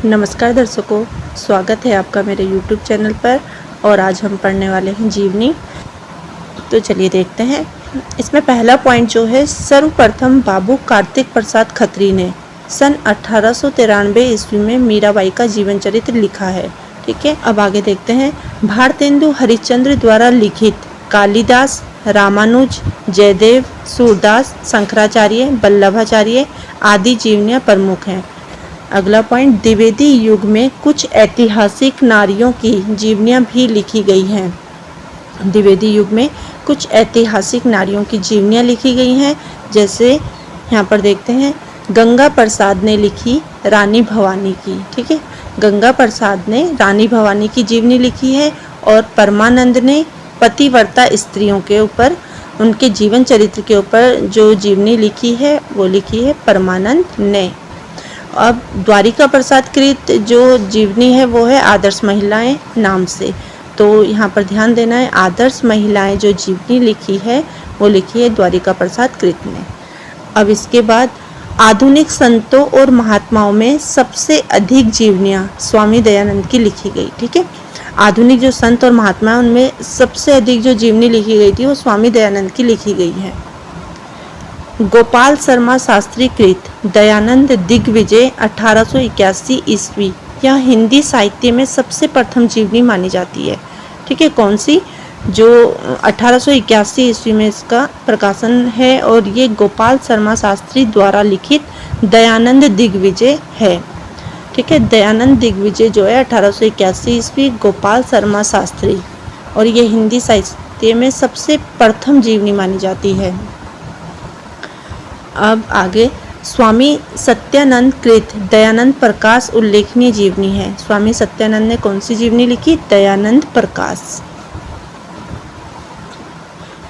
नमस्कार दर्शकों, स्वागत है आपका मेरे YouTube चैनल पर। और आज हम पढ़ने वाले हैं जीवनी। तो चलिए देखते हैं। इसमें पहला पॉइंट जो है, सर्वप्रथम बाबू कार्तिक प्रसाद खत्री ने सन 1893 ईस्वी में मीराबाई का जीवन चरित्र लिखा है। ठीक है, अब आगे देखते हैं। भारतेंदु हरिश्चंद्र द्वारा लिखित कालिदास, रामानुज, जयदेव, सूरदास, शंकराचार्य, वल्लभाचार्य आदि जीवनियाँ प्रमुख हैं। अगला पॉइंट, द्विवेदी युग में कुछ ऐतिहासिक नारियों की जीवनियाँ भी लिखी गई हैं। द्विवेदी युग में कुछ ऐतिहासिक नारियों की जीवनियाँ लिखी गई हैं। जैसे यहाँ पर देखते हैं, गंगा प्रसाद ने लिखी रानी भवानी की। ठीक है, गंगा प्रसाद ने रानी भवानी की जीवनी लिखी है। और परमानंद ने पतिव्रता स्त्रियों के ऊपर, उनके जीवन चरित्र के ऊपर जो जीवनी लिखी है वो लिखी है परमानंद ने। अब द्वारिका प्रसाद कृत जो जीवनी है वो है आदर्श महिलाएं नाम से। तो यहाँ पर ध्यान देना है, आदर्श महिलाएं जो जीवनी लिखी है वो लिखी है द्वारिका प्रसाद कृत ने। अब इसके बाद आधुनिक संतों और महात्माओं में सबसे अधिक जीवनियाँ स्वामी दयानंद की लिखी गई। ठीक है, आधुनिक जो संत और महात्मा उनमें सबसे अधिक जो जीवनी लिखी गई थी वो स्वामी दयानंद की लिखी गई है। गोपाल शर्मा शास्त्री कृत दयानंद दिग्विजय 1881 ईस्वी, यह हिंदी साहित्य में सबसे प्रथम जीवनी मानी जाती है। ठीक है, कौन सी? जो 1881 ईस्वी में इसका प्रकाशन है और ये गोपाल शर्मा शास्त्री द्वारा लिखित दयानंद दिग्विजय है। ठीक है, दयानंद दिग्विजय जो है 1881 ईस्वी, गोपाल शर्मा शास्त्री, और ये हिंदी साहित्य में सबसे प्रथम जीवनी मानी जाती है। अब आगे, स्वामी सत्यानंद कृत दयानंद प्रकाश उल्लेखनीय जीवनी है। स्वामी सत्यानंद ने कौन सी जीवनी लिखी? दयानंद प्रकाश।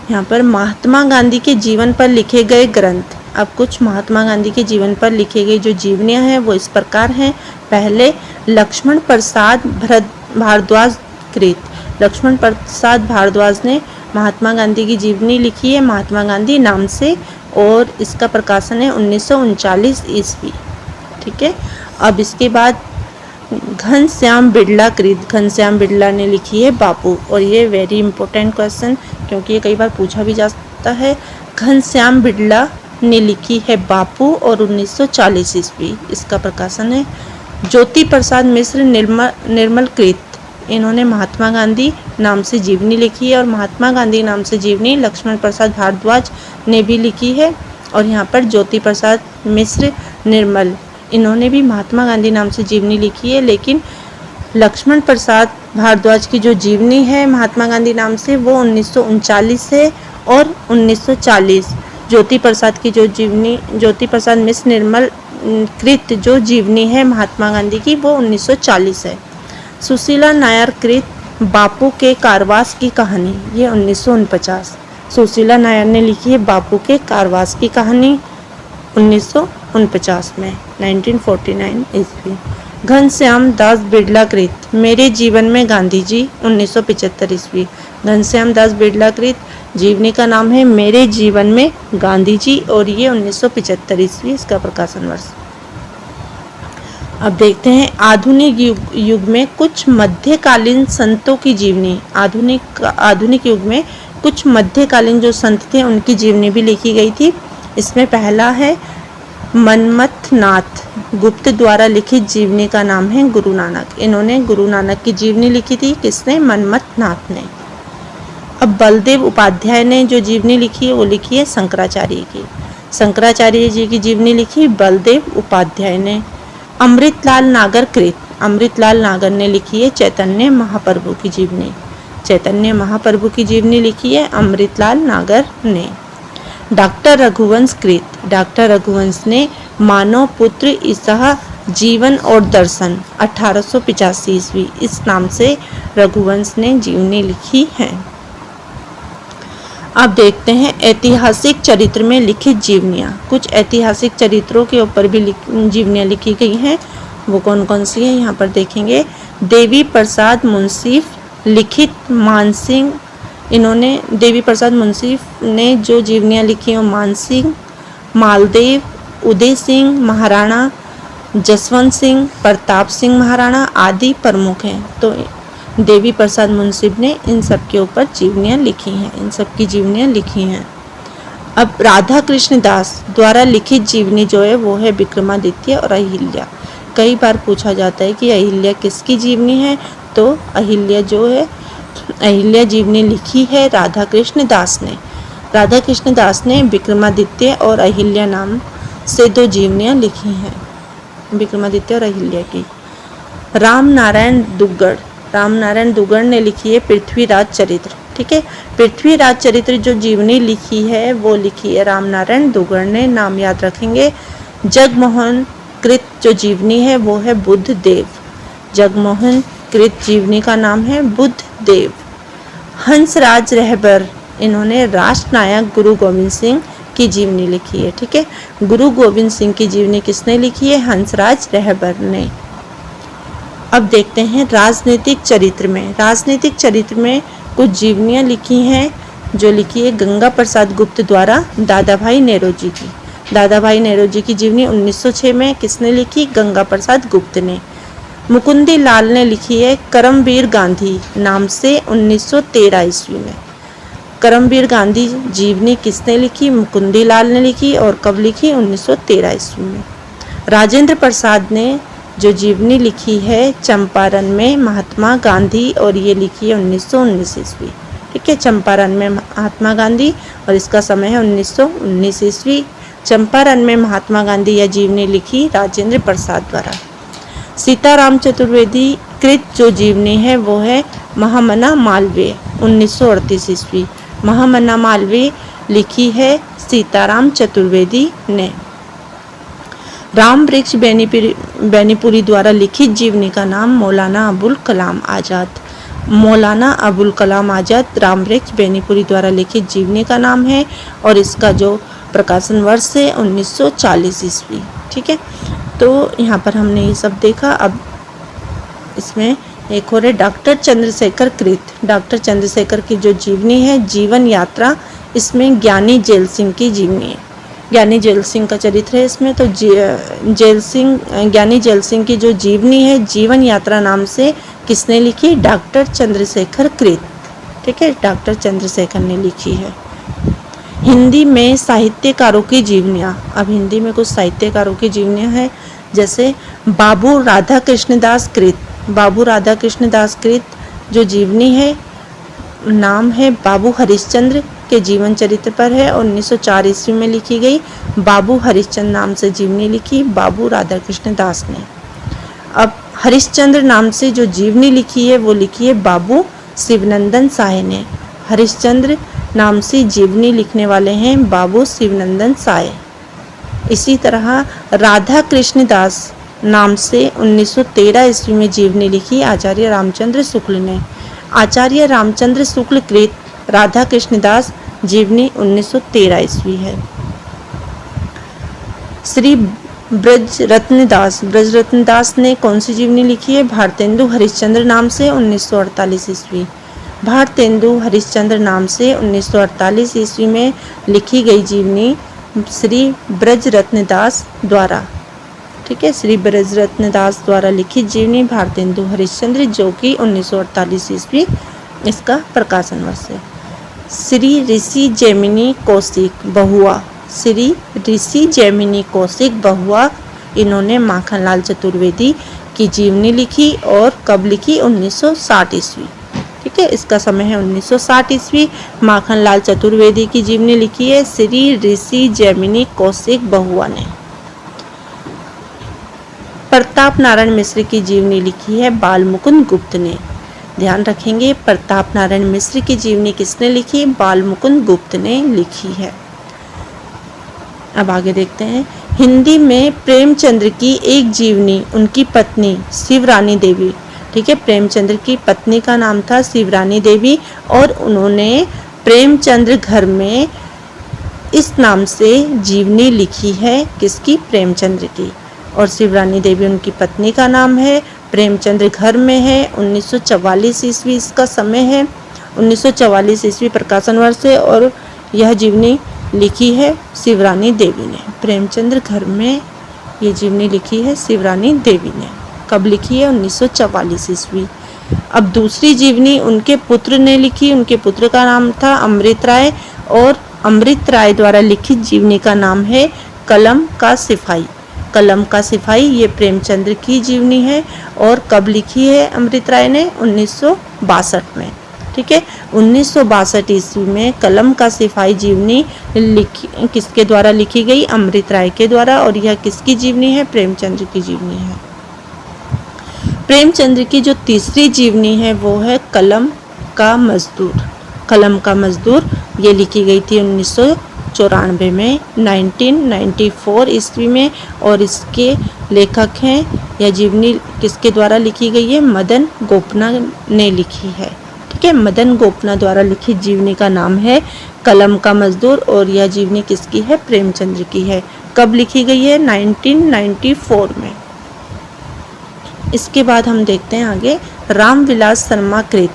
यहाँ पर महात्मा गांधी के जीवन पर लिखे गए ग्रंथ। अब कुछ महात्मा गांधी के जीवन पर लिखे गए जो जीवनियाँ हैं वो इस प्रकार हैं। पहले, लक्ष्मण प्रसाद भारद्वाज कृत। लक्ष्मण प्रसाद भारद्वाज ने महात्मा गांधी की जीवनी लिखी है महात्मा गांधी नाम से, और इसका प्रकाशन है 1939 ईस्वी। ठीक है, अब इसके बाद घनश्याम बिड़ला कृत। घनश्याम बिड़ला ने लिखी है बापू, और ये वेरी इंपॉर्टेंट क्वेश्चन क्योंकि ये कई बार पूछा भी जाता है। घनश्याम बिड़ला ने लिखी है बापू और 1940 ईस्वी इसका प्रकाशन है। ज्योति प्रसाद मिश्र निर्मल कृत, इन्होंने महात्मा गांधी नाम से जीवनी लिखी है, और महात्मा गांधी नाम से जीवनी लक्ष्मण प्रसाद भारद्वाज ने भी लिखी है। और यहाँ पर ज्योति प्रसाद मिश्र निर्मल, इन्होंने भी महात्मा गांधी नाम से जीवनी लिखी है, लेकिन लक्ष्मण प्रसाद भारद्वाज की जो जीवनी है महात्मा गांधी नाम से वो 1939 है, और 1940 ज्योति प्रसाद की जो जीवनी, ज्योति प्रसाद मिश्र निर्मल कृत जो जीवनी है महात्मा गांधी की वो 1940 है। सुशीला नायर कृत बापू के कारवास की कहानी, ये 1949। सुशीला नायर ने लिखी है बापू के कारवास की कहानी 1949 में, 1949 ईस्वी। घनश्याम दास बिड़ला कृत मेरे जीवन में गांधी जी 1975 ईस्वी। घनश्याम दास बिड़ला कृत जीवनी का नाम है मेरे जीवन में गांधी जी, और ये 1975 ईस्वी इसका प्रकाशन वर्ष। अब देखते हैं आधुनिक युग में कुछ मध्यकालीन संतों की जीवनी। आधुनिक युग में कुछ मध्यकालीन जो संत थे उनकी जीवनी भी लिखी गई थी। इसमें पहला है मनमथ नाथ गुप्त द्वारा लिखित जीवनी का नाम है गुरु नानक। इन्होंने गुरु नानक की जीवनी लिखी थी। किसने? मनमथ नाथ ने। अब बलदेव उपाध्याय ने जो जीवनी लिखी है वो लिखी है शंकराचार्य की। शंकराचार्य जी की जीवनी लिखी बलदेव उपाध्याय ने। अमृतलाल नागर कृत, अमृतलाल नागर ने लिखी है चैतन्य महाप्रभु की जीवनी। चैतन्य महाप्रभु की जीवनी लिखी है अमृतलाल नागर ने। डॉक्टर रघुवंश कृत, डॉक्टर रघुवंश ने मानव पुत्र ईसा जीवन और दर्शन 1885 ईस्वी इस नाम से रघुवंश ने जीवनी लिखी है। अब देखते हैं ऐतिहासिक चरित्र में लिखित जीवनियाँ। कुछ ऐतिहासिक चरित्रों के ऊपर भी जीवनियाँ लिखी गई हैं। वो कौन कौन सी हैं यहाँ पर देखेंगे। देवी प्रसाद मुंशीफ लिखित मानसिंह, इन्होंने देवी प्रसाद मुंशीफ ने जो जीवनियाँ लिखी हैं मानसिंह, मालदेव, उदय सिंह महाराणा जसवंत सिंह, प्रताप सिंह महाराणा आदि प्रमुख हैं। तो देवी प्रसाद मुंसिफ ने इन सब के ऊपर जीवनियाँ लिखी हैं, इन सब की जीवनियाँ लिखी हैं। अब राधा कृष्ण दास द्वारा लिखित जीवनी जो है वो है विक्रमादित्य और अहिल्या। कई बार पूछा जाता है कि अहिल्या किसकी जीवनी है, तो अहिल्या जो है, अहिल्या जीवनी लिखी है राधा कृष्ण दास ने। राधा कृष्ण दास ने विक्रमादित्य और अहिल्या नाम से 2 जीवनियाँ लिखी हैं, विक्रमादित्य और अहिल्या की। राम नारायण दुग्गड़ ने लिखी है पृथ्वीराज चरित्र। ठीक है, पृथ्वीराज चरित्र जो जीवनी लिखी है वो लिखी है राम नारायण दुग्गड़ ने। नाम याद रखेंगे। जगमोहन कृत जो जीवनी है वो है बुद्ध देव। जगमोहन कृत जीवनी का नाम है बुद्ध देव। हंसराज रहबर, इन्होंने राष्ट्र नायक गुरु गोविंद सिंह की जीवनी लिखी है। ठीक है, गुरु गोविंद सिंह की जीवनी किसने लिखी है? हंसराज रहबर ने। अब देखते हैं राजनीतिक चरित्र में कुछ जीवनियाँ लिखी हैं, जो लिखी है गंगा प्रसाद गुप्त द्वारा दादा भाई नेरोजी की। दादा भाई नेरोजी की जीवनी 1906 में किसने लिखी? गंगा प्रसाद गुप्त ने। मुकुंदी लाल ने लिखी है करमवीर गांधी नाम से 1913 ईस्वी में। करमवीर गांधी जीवनी किसने लिखी? मुकुंदी लाल ने लिखी। और कब लिखी? 1913 ईस्वी में। राजेंद्र प्रसाद ने जो जीवनी लिखी है चंपारण में महात्मा गांधी, और ये लिखी है 1919 ईस्वी। ठीक है, चंपारण में महात्मा गांधी और इसका समय है 1919 ईस्वी। चंपारण में महात्मा गांधी यह जीवनी लिखी राजेंद्र प्रसाद द्वारा। सीताराम चतुर्वेदी कृत जो जीवनी है वो है महामना मालवीय 1938 ईस्वी। महामना मालवीय लिखी है सीताराम चतुर्वेदी ने। राम वृक्ष बेनीपुरी द्वारा लिखित जीवनी का नाम मौलाना अबुल कलाम आज़ाद। मौलाना अबुल कलाम आज़ाद राम वृक्ष बेनीपुरी द्वारा लिखित जीवनी का नाम है, और इसका जो प्रकाशन वर्ष है 1940 ईस्वी। ठीक है, तो यहाँ पर हमने ये सब देखा। अब इसमें एक और है डॉक्टर चंद्रशेखर कृत। डॉक्टर चंद्रशेखर की जो जीवनी है जीवन यात्रा, इसमें ज्ञानी जेल सिंह की जीवनी है। ज्ञानी जेल सिंह का चरित्र है इसमें। तो ज्ञानी जेल सिंह की जो जीवनी है जीवन यात्रा नाम से किसने लिखी? डॉक्टर चंद्रशेखर कृत। ठीक है, डॉक्टर चंद्रशेखर ने लिखी है। हिंदी में साहित्यकारों की जीवनियाँ। अब हिंदी में कुछ साहित्यकारों की जीवनियाँ हैं, जैसे बाबू राधा कृष्णदास कृत। बाबू राधा कृष्णदास कृत जो जीवनी है नाम है बाबू हरिश्चंद्र के जीवन चरित्र पर है, 1904 ईस्वी में लिखी गई। बाबू हरिश्चंद्र नाम से जीवनी लिखी बाबू राधा कृष्णदास ने। अब हरिश्चंद्र नाम से जो जीवनी लिखी है वो लिखी है बाबू शिवनंदन साय ने। हरिश्चंद्र नाम से जीवनी लिखने वाले हैं बाबू शिवनंदन साय। इसी तरह राधा कृष्णदास नाम से 1913 ईस्वी में जीवनी लिखी आचार्य रामचंद्र शुक्ल ने। आचार्य रामचंद्र शुक्ल कृत राधा कृष्णदास जीवनी 1913 ईस्वी है। श्री ब्रजरत्न दास ने कौन सी जीवनी लिखी है? भारतेंदु हरिश्चंद्र नाम से 1948 ईस्वी। भारतेंदु हरिश्चंद्र नाम से 1948 ईस्वी में लिखी गई जीवनी श्री ब्रजरत्न दास द्वारा। ठीक है, श्री ब्रजरत्न दास द्वारा लिखित जीवनी भारतेंदु हरिश्चंद्र, जो कि 1948 ईस्वी इसका प्रकाशन वर्ष है। श्री ऋषि जैमिनी कौशिक बहुआ। श्री ऋषि जैमिनी कौशिक बहुआ, इन्होंने माखनलाल चतुर्वेदी की जीवनी लिखी, और कब लिखी? 1960 ईस्वी। ठीक है, इसका समय है 1960 ईस्वी। माखनलाल चतुर्वेदी की जीवनी लिखी है श्री ऋषि जैमिनी कौशिक बहुआ ने। प्रताप नारायण मिश्र की जीवनी लिखी है बालमुकुंद गुप्त ने। ध्यान रखेंगे, प्रताप नारायण मिश्र की जीवनी किसने लिखी? बालमुकुंद गुप्त ने लिखी है। अब आगे देखते हैं। हिंदी में प्रेमचंद्र की एक जीवनी उनकी पत्नी शिवरानी देवी। ठीक है, प्रेमचंद्र की पत्नी का नाम था शिवरानी देवी, और उन्होंने प्रेमचंद्र घर में इस नाम से जीवनी लिखी है। किसकी? प्रेमचंद्र की। और शिवरानी देवी उनकी पत्नी का नाम है। प्रेमचंद्र घर में है। 1944 ईस्वी इसका समय है। 1944 ईस्वी प्रकाशन वर्ष है, और यह जीवनी लिखी है शिवरानी देवी ने। प्रेमचंद्र घर में ये जीवनी लिखी है शिवरानी देवी ने। कब लिखी है? 1944 ईस्वी। अब दूसरी जीवनी उनके पुत्र ने लिखी। उनके पुत्र का नाम था अमृत राय, और अमृत राय द्वारा लिखित जीवनी का नाम है कलम का सिपाही। कलम का सिपाही ये प्रेमचंद्र की जीवनी है। और कब लिखी है अमृत राय ने? 1962 में। ठीक है, 1962 ईस्वी में कलम का सिपाही जीवनी किसके द्वारा लिखी गई? अमृत राय के द्वारा। और यह किसकी जीवनी है? प्रेमचंद्र की जीवनी है। प्रेमचंद्र की जो तीसरी जीवनी है वो है कलम का मजदूर। कलम का मजदूर ये लिखी गई थी 1994 में, 1994 ईस्वी में। और इसके लेखक हैं, यह जीवनी किसके द्वारा लिखी गई है? मदन गोपना ने लिखी है। ठीक है, मदन गोपना द्वारा लिखित जीवनी का नाम है कलम का मजदूर। और यह जीवनी किसकी है? प्रेमचंद्र की है। कब लिखी गई है? 1994 में। इसके बाद हम देखते हैं आगे रामविलास शर्मा कृत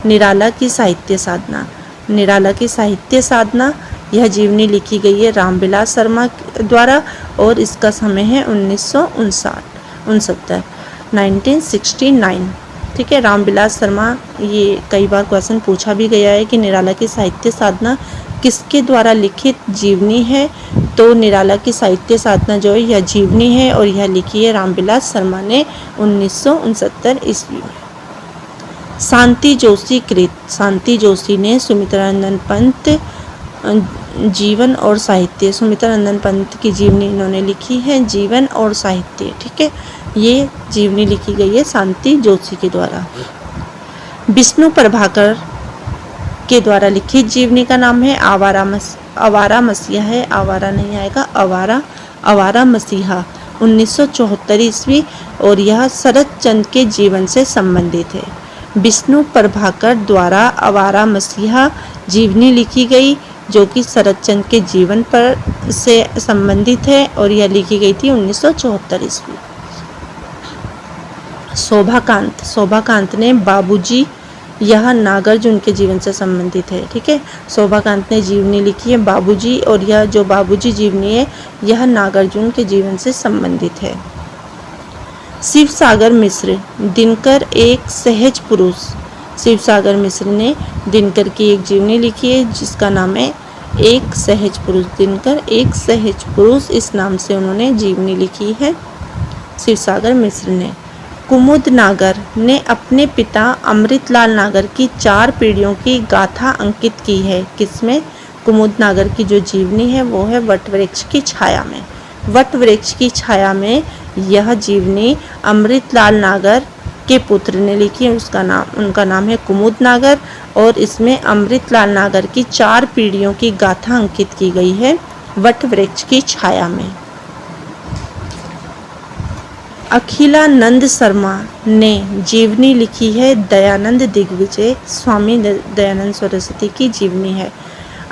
निराला की साहित्य साधना। निराला की साहित्य साधना यह जीवनी लिखी गई है रामविलास शर्मा द्वारा। और इसका समय है 1969। ठीक है, रामविलास शर्मा, ये कई बार क्वेश्चन पूछा भी गया है कि निराला की साहित्य साधना किसके द्वारा लिखित जीवनी है? तो निराला की साहित्य साधना जो है यह जीवनी है, और यह लिखी है रामविलास शर्मा ने 1969 ईस्वी में। शांति जोशी कृत। शांति जोशी ने सुमित्रानंद पंत जीवन और साहित्य। सुमित्रानंद पंत की जीवनी इन्होंने लिखी है जीवन और साहित्य। ठीक है, ये जीवनी लिखी गई है शांति जोशी के द्वारा। विष्णु प्रभाकर के द्वारा लिखित जीवनी का नाम है आवारा मसीहा है, आवारा नहीं आएगा, आवारा मसीहा, 1974 ईस्वी। और यह शरद चंद्र के जीवन से संबंधित है। विष्णु प्रभाकर द्वारा आवारा मसीहा जीवनी लिखी गई जो कि शरद चंद्र के जीवन पर से संबंधित है, और यह लिखी गई थी 1974 ईस्वी। शोभाकांत ने बाबूजी, यह नागार्जुन के जीवन से संबंधित है। ठीक है, शोभाकांत ने जीवनी लिखी है बाबूजी, और यह जो बाबूजी जीवनी है यह नागार्जुन के जीवन से संबंधित है। शिवसागर मिश्र, दिनकर एक सहज पुरुष। शिवसागर मिश्र ने दिनकर की एक जीवनी लिखी है जिसका नाम है एक सहज पुरुष। दिनकर एक सहज पुरुष, इस नाम से उन्होंने जीवनी लिखी है शिवसागर मिश्र ने। कुमुद नागर ने अपने पिता अमृतलाल नागर की 4 पीढ़ियों की गाथा अंकित की है। किसमें? कुमुद नागर की जो जीवनी है वो है वटवृक्ष की छाया में। वटवृक्ष की छाया में यह जीवनी अमृतलाल नागर के पुत्र ने लिखी है। उनका नाम है कुमुद नागर, और इसमें अमृतलाल नागर की 4 पीढ़ियों की गाथा अंकित की गई है वटवृक्ष की छाया में। अखिलानंद शर्मा ने जीवनी लिखी है दयानंद दिग्विजय। स्वामी दयानंद सरस्वती की जीवनी है।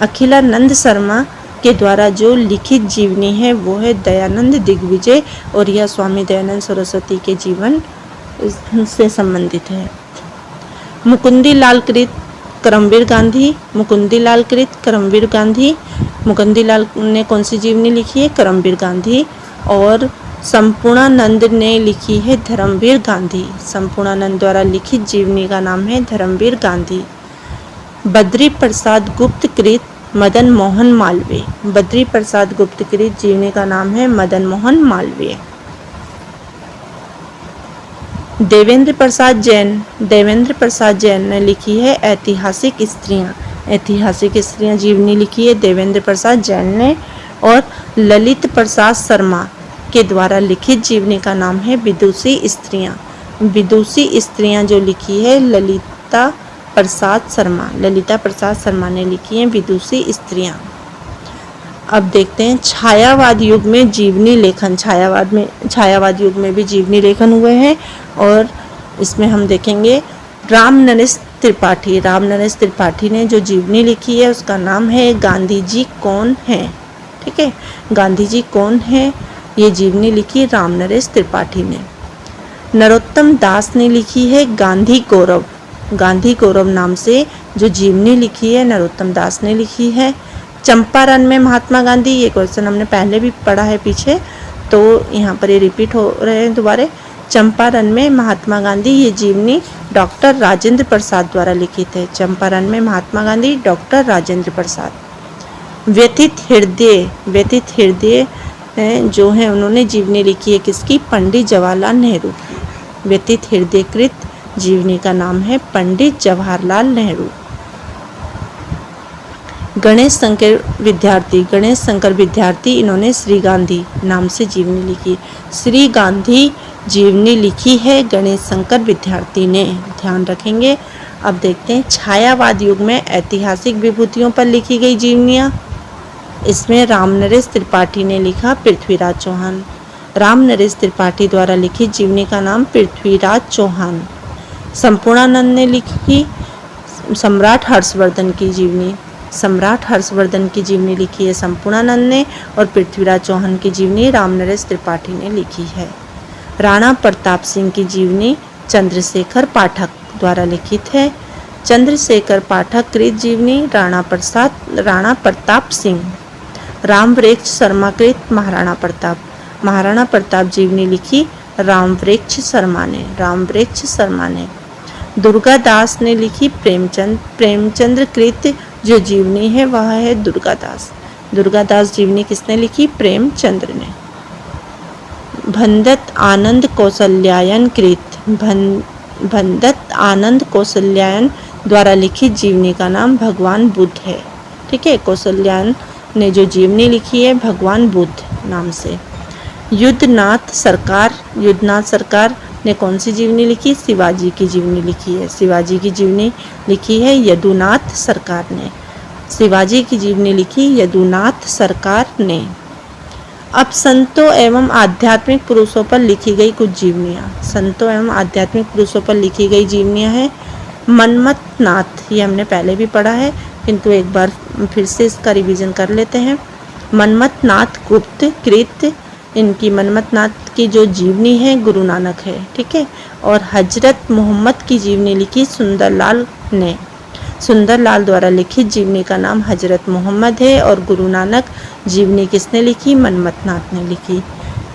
अखिलानंद शर्मा के द्वारा जो लिखित जीवनी है वो है दयानंद दिग्विजय, और यह स्वामी दयानंद सरस्वती के जीवन से संबंधित है। मुकुंदीलाल कृत करमवीर गांधी। मुकुंदीलाल कृत करमवीर गांधी। मुकुंदीलाल ने कौन सी जीवनी लिखी है? करमवीर गांधी। और संपूर्णानंद ने लिखी है धर्मवीर गांधी। संपूर्णानंद द्वारा लिखित जीवनी का नाम है धर्मवीर गांधी। बद्री प्रसाद गुप्त कृत मदन मोहन मालवीय। बद्री प्रसाद गुप्त कृत जीवनी का नाम है मदन मोहन मालवीय। देवेंद्र प्रसाद जैन। देवेंद्र प्रसाद जैन ने लिखी है ऐतिहासिक स्त्रियां। ऐतिहासिक स्त्रियां जीवनी लिखी है देवेंद्र प्रसाद जैन ने। और ललित प्रसाद शर्मा के द्वारा लिखित जीवनी का नाम है विदुषी स्त्रियां। विदुषी स्त्रियां जो लिखी है ललिता प्रसाद शर्मा। ललिता प्रसाद शर्मा ने लिखी है विदुषी स्त्रियां। अब देखते हैं छायावाद युग में जीवनी लेखन। छायावाद युग में भी जीवनी लेखन हुए हैं, और इसमें हम देखेंगे राम नरेश त्रिपाठी। राम नरेश त्रिपाठी ने जो जीवनी लिखी है उसका नाम है गांधी जी कौन है। ठीक है, गांधी जी कौन है, ये जीवनी लिखी राम नरेश त्रिपाठी ने। नरोत्तम दास ने लिखी है गांधी गौरव। गांधी गौरव नाम से जो जीवनी लिखी है नरोत्तम दास ने लिखी है। चंपारण में महात्मा गांधी, ये क्वेश्चन हमने पहले भी पढ़ा है पीछे। तो यहाँ पर ये रिपीट हो रहे हैं दोबारा। चंपारण में महात्मा गांधी, ये जीवनी डॉक्टर राजेंद्र प्रसाद द्वारा लिखित है। चंपारण में महात्मा गांधी, डॉक्टर राजेंद्र प्रसाद। व्यथित हृदय जो है उन्होंने जीवनी लिखी है किसकी? पंडित जवाहरलाल नेहरू की। व्यथित हृदय कृत जीवनी का नाम है पंडित जवाहरलाल नेहरू। गणेश शंकर विद्यार्थी, इन्होंने श्री गांधी नाम से जीवनी लिखी। श्री गांधी जीवनी लिखी है गणेश शंकर विद्यार्थी ने, ध्यान रखेंगे। अब देखते हैं छायावाद युग में ऐतिहासिक विभूतियों पर लिखी गई जीवनियाँ। इसमें रामनरेश त्रिपाठी ने लिखा पृथ्वीराज चौहान। रामनरेश त्रिपाठी द्वारा लिखित जीवनी का नाम पृथ्वीराज चौहान। संपूर्णानंद ने लिखी सम्राट हर्षवर्धन की जीवनी। सम्राट हर्षवर्धन की जीवनी लिखी है संपूर्णानंद ने, और पृथ्वीराज चौहान की जीवनी रामनरेश त्रिपाठी ने लिखी है। राणा प्रताप सिंह की जीवनी चंद्रशेखर पाठक द्वारा लिखित है। चंद्रशेखर पाठक कृत जीवनी राणा प्रताप सिंह। रामवृक्ष शर्मा कृत महाराणा प्रताप जीवनी लिखी रामवृक्ष शर्मा ने। दुर्गादास ने लिखी प्रेमचंद्र कृत जो जीवनी है वह है दुर्गादास जीवनी किसने लिखी? प्रेमचंद्र ने। भंदत आनंद कौशल्यायन द्वारा लिखित जीवनी का नाम भगवान बुद्ध है। ठीक है, कौशल्यायन ने जो जीवनी लिखी है भगवान बुद्ध नाम से। युद्धनाथ सरकार ने कौन सी जीवनी लिखी? शिवाजी की जीवनी लिखी है। शिवाजी की जीवनी लिखी है यदुनाथ सरकार ने। शिवाजी की जीवनी लिखी यदुनाथ सरकार ने। अब संतों एवं आध्यात्मिक पुरुषों पर लिखी गई कुछ जीवनियाँ। संतों एवं आध्यात्मिक पुरुषों पर लिखी गई जीवनियाँ हैं मनमथ नाथ, ये हमने पहले भी पढ़ा है किंतु एक बार फिर से इसका रिवीजन कर लेते हैं। मनमथ नाथ गुप्त कृत, इनकी मनमथ नाथ की जो जीवनी है गुरु नानक है। ठीक है, और हजरत मोहम्मद की जीवनी लिखी सुंदरलाल ने। सुंदरलाल द्वारा लिखित जीवनी का नाम हजरत मोहम्मद है, और गुरु नानक जीवनी किसने लिखी? मनमथ नाथ ने लिखी।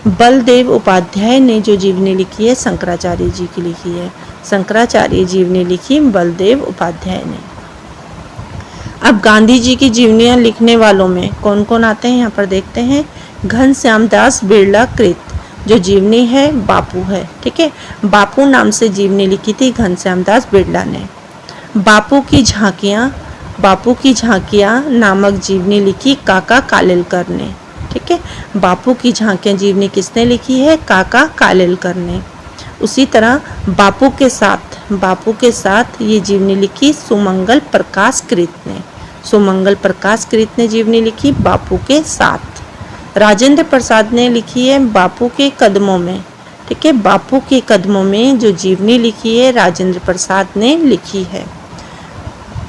बलदेव उपाध्याय ने जो जीवनी लिखी है शंकराचार्य जी की लिखी है। शंकराचार्य जीवनी लिखी बलदेव उपाध्याय ने। अब गांधी जी की जीवनियाँ लिखने वालों में कौन कौन आते हैं यहाँ पर देखते हैं। घनश्याम दास बिरला कृत जो जीवनी है बापू है। ठीक है, बापू नाम से जीवनी लिखी थी घनश्याम दास बिरला ने। बापू की झांकियाँ नामक जीवनी लिखी काका कालेलकर ने। ठीक है, बापू की झांकियाँ जीवनी किसने लिखी है? काका कालेलकर ने। उसी तरह बापू के साथ ये जीवनी लिखी सुमंगल प्रकाश कृत ने। सुमंगल प्रकाश कृत ने जीवनी लिखी बापू के साथ। राजेंद्र प्रसाद ने लिखी है बापू के कदमों में। ठीक है, बापू के कदमों में जो जीवनी लिखी है राजेंद्र प्रसाद ने लिखी है।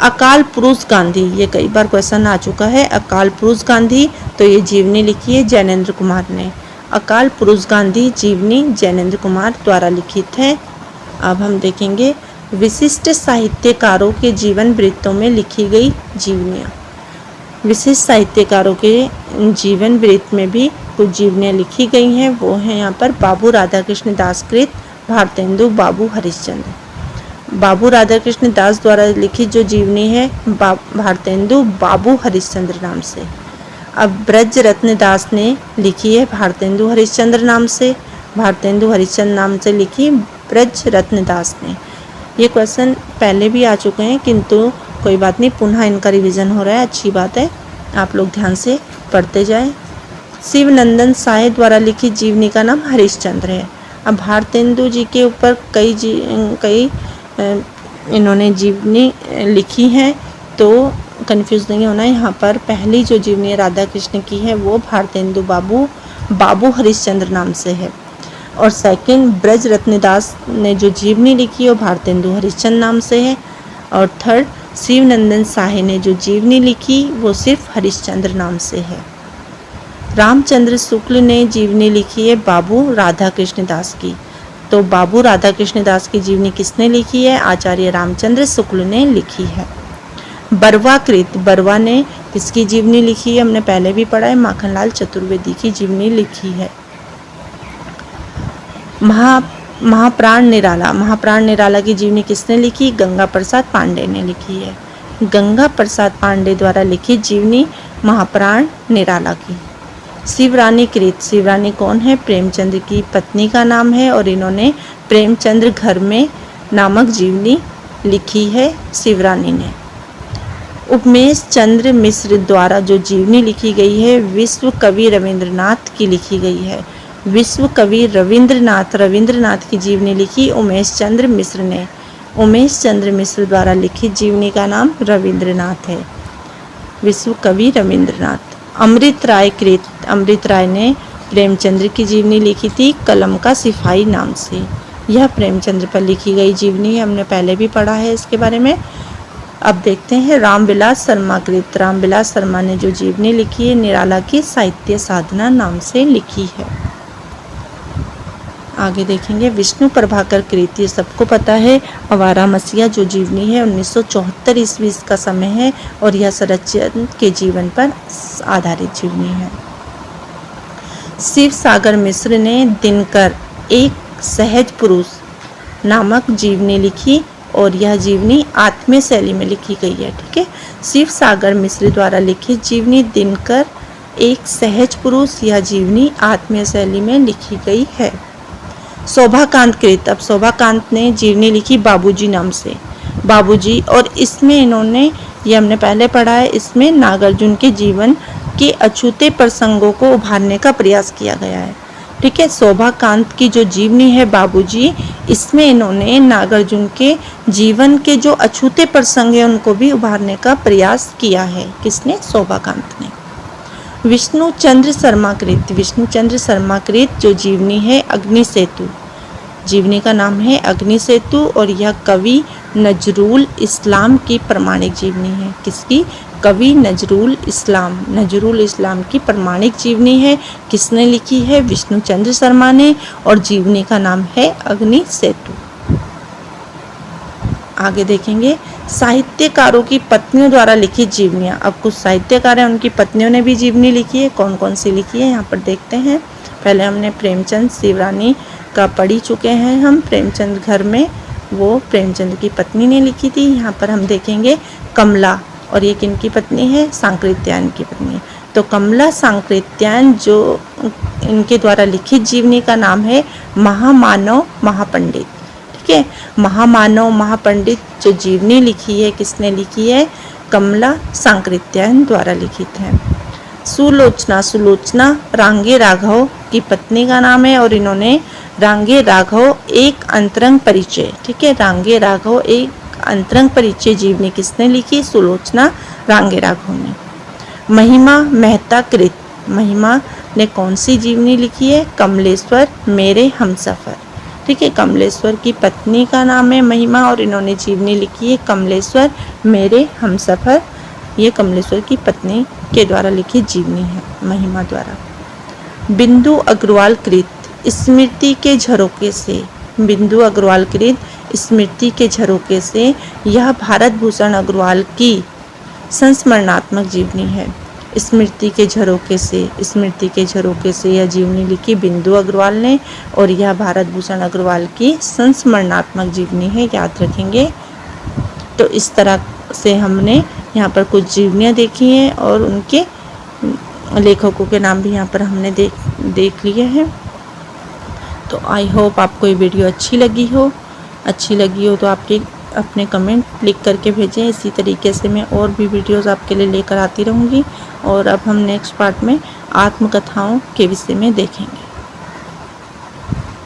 अकाल पुरुष गांधी, ये कई बार क्वेश्चन आ चुका है। अकाल पुरुष गांधी, तो ये जीवनी लिखी है जैनेंद्र कुमार ने। अकाल पुरुष गांधी जीवनी जैनेंद्र कुमार द्वारा लिखित है। अब हम देखेंगे विशिष्ट साहित्यकारों के जीवन वृत्तों में लिखी गई जीवनियाँ। विशिष्ट साहित्यकारों के जीवन वृत्त में भी कुछ जीवनियाँ लिखी गई हैं। वो हैं यहाँ पर बाबू राधाकृष्ण दास कृत भारतेंदु बाबू हरिश्चंद्र। बाबू राधाकृष्ण दास द्वारा लिखित जो जीवनी है भारतेंदु बाबू हरिश्चंद्र नाम से। अब ब्रज रत्न दास ने लिखी है भारतेंदु हरिश्चंद्र नाम से। भारतेंदु हरिश्चंद्र नाम से लिखी ब्रज रत्न दास ने। ये क्वेश्चन पहले भी आ चुके हैं किंतु कोई बात नहीं, पुनः इनका रिवीजन हो रहा है, अच्छी बात है, आप लोग ध्यान से पढ़ते जाएं। शिवनंदन साय द्वारा लिखित जीवनी का नाम हरिश्चंद्र है। अब भारतेंदु जी के ऊपर कई इन्होंने जीवनी लिखी है, तो कंफ्यूज नहीं होना। यहाँ पर पहली जो जीवनी राधा कृष्ण की है वो भारतेंदु बाबू हरिश्चंद्र नाम से है, और सेकंड ब्रज रत्नदास ने जो जीवनी लिखी है वो भारतेंदु हरिश्चंद्र नाम से है, और थर्ड शिवनंदन साहे ने जो जीवनी लिखी वो सिर्फ हरिश्चंद्र नाम से है। रामचंद्र शुक्ल ने जीवनी लिखी है बाबू राधा कृष्ण दास की। तो बाबू राधा कृष्ण दास की जीवनी किसने लिखी है? आचार्य रामचंद्र शुक्ल ने लिखी है। बरवा ने किसकी जीवनी लिखी है? हमने पहले भी पढ़ा है, माखनलाल चतुर्वेदी की जीवनी लिखी है। महाप्राण निराला। महाप्राण निराला की जीवनी किसने लिखी? गंगा प्रसाद पांडे ने लिखी है। गंगा प्रसाद पांडे द्वारा लिखी जीवनी महाप्राण निराला की। शिवरानी कृत। शिवरानी कौन है? प्रेमचंद की पत्नी का नाम है और इन्होंने प्रेमचंद्र घर में नामक जीवनी लिखी है शिवरानी ने। उमेश चंद्र मिश्र द्वारा जो जीवनी लिखी गई है विश्व कवि रविंद्रनाथ की लिखी गई है। विश्व कवि रविंद्रनाथ की जीवनी लिखी उमेश चंद्र मिश्र ने। उमेश चंद्र मिश्र द्वारा लिखित जीवनी का नाम रविंद्रनाथ है। विश्व कवि रविंद्रनाथ। अमृत राय कृत। अमृत राय ने प्रेमचंद्र की जीवनी लिखी थी कलम का सिपाही नाम से। यह प्रेमचंद्र पर लिखी गई जीवनी, हमने पहले भी पढ़ा है इसके बारे में। अब देखते हैं रामविलास शर्मा कृत। रामविलास शर्मा ने जो जीवनी लिखी है निराला की साहित्य साधना नाम से लिखी है। आगे देखेंगे विष्णु प्रभाकर कृत। ये सबको पता है। आवारा मसीहा जो जीवनी है 1974 ईस्वी का समय है और यह शरदचंद्र के जीवन पर आधारित जीवनी है। शिव सागर मिश्र ने दिनकर एक सहज पुरुष नामक जीवनी लिखी और यह जीवनी आत्मीय शैली में लिखी गई है। ठीक है, शिव सागर मिश्र द्वारा लिखित जीवनी दिनकर एक सहज पुरुष, यह जीवनी आत्मीय शैली में लिखी गई है। शोभाकांत कृत। अब शोभाकांत ने जीवनी लिखी बाबूजी नाम से। बाबूजी, और इसमें इन्होंने, ये हमने पहले पढ़ा है, इसमें नागार्जुन के जीवन के अछूते प्रसंगों को उभारने का प्रयास किया गया है। ठीक है, शोभाकांत की जो जीवनी है बाबूजी, इसमें इन्होंने नागार्जुन के जीवन के जो अछूते प्रसंग हैं उनको भी उभारने का प्रयास किया है। किसने? शोभाकांत ने। विष्णु चंद्र शर्मा कृत। विष्णु चंद्र शर्मा कृत जो जीवनी है अग्नि सेतु। जीवनी का नाम है अग्नि सेतु और यह कवि नजरुल इस्लाम की प्रमाणिक जीवनी है। किसकी? कवि नजरुल इस्लाम की प्रमाणिक जीवनी है। किसने लिखी है? विष्णु चंद्र शर्मा ने, और जीवनी का नाम है अग्नि सेतु। आगे देखेंगे साहित्यकारों की पत्नियों द्वारा लिखित जीवनियाँ। अब कुछ साहित्यकार हैं, उनकी पत्नियों ने भी जीवनी लिखी है। कौन कौन सी लिखी है यहाँ पर देखते हैं। पहले हमने प्रेमचंद शिवरानी का पढ़ी चुके हैं हम। प्रेमचंद घर में वो प्रेमचंद की पत्नी ने लिखी थी। यहाँ पर हम देखेंगे कमला, और ये किनकी पत्नी है? सांकृत्यायन की पत्नी। तो कमला सांकृत्यायन जो इनके द्वारा लिखित जीवनी का नाम है महामानव महापंडित। ठीक है, महामानव महापंडित जो जीवनी लिखी है किसने लिखी है? कमला सांकृत्यायन द्वारा लिखित है। सुलोचना रांगे राघव की पत्नी का नाम है और इन्होंने रांगे राघव एक अंतरंग परिचय, ठीक है, रांगे राघव एक अंतरंग परिचय जीवनी किसने लिखी? सुलोचना रांगे राघव ने। महिमा मेहता कृत। महिमा ने कौन सी जीवनी लिखी है? कमलेश्वर मेरे हमसफर। ठीक है, कमलेश्वर की पत्नी का नाम है महिमा और इन्होंने जीवनी लिखी है कमलेश्वर मेरे हमसफर। ये कमलेश्वर की पत्नी के द्वारा लिखित जीवनी है महिमा द्वारा। बिंदु अग्रवाल कृत स्मृति के झरोके से। बिंदु अग्रवाल कृत स्मृति के झरोके से, यह भारत भूषण अग्रवाल की संस्मरणात्मक जीवनी है। स्मृति के झरोके से यह जीवनी लिखी बिंदु अग्रवाल ने और यह भारत भूषण अग्रवाल की संस्मरणात्मक जीवनी है, याद रखेंगे। तो इस तरह से हमने यहाँ पर कुछ जीवनियाँ देखी हैं और उनके लेखकों के नाम भी यहाँ पर हमने देख लिए हैं। तो आई होप आपको ये वीडियो अच्छी लगी हो तो आपके अपने कमेंट लिख करके भेजें। इसी तरीके से मैं और भी वीडियोस आपके लिए लेकर आती रहूँगी। और अब हम नेक्स्ट पार्ट में आत्मकथाओं के विषय में देखेंगे।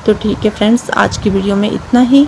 तो ठीक है फ्रेंड्स, आज की वीडियो में इतना ही।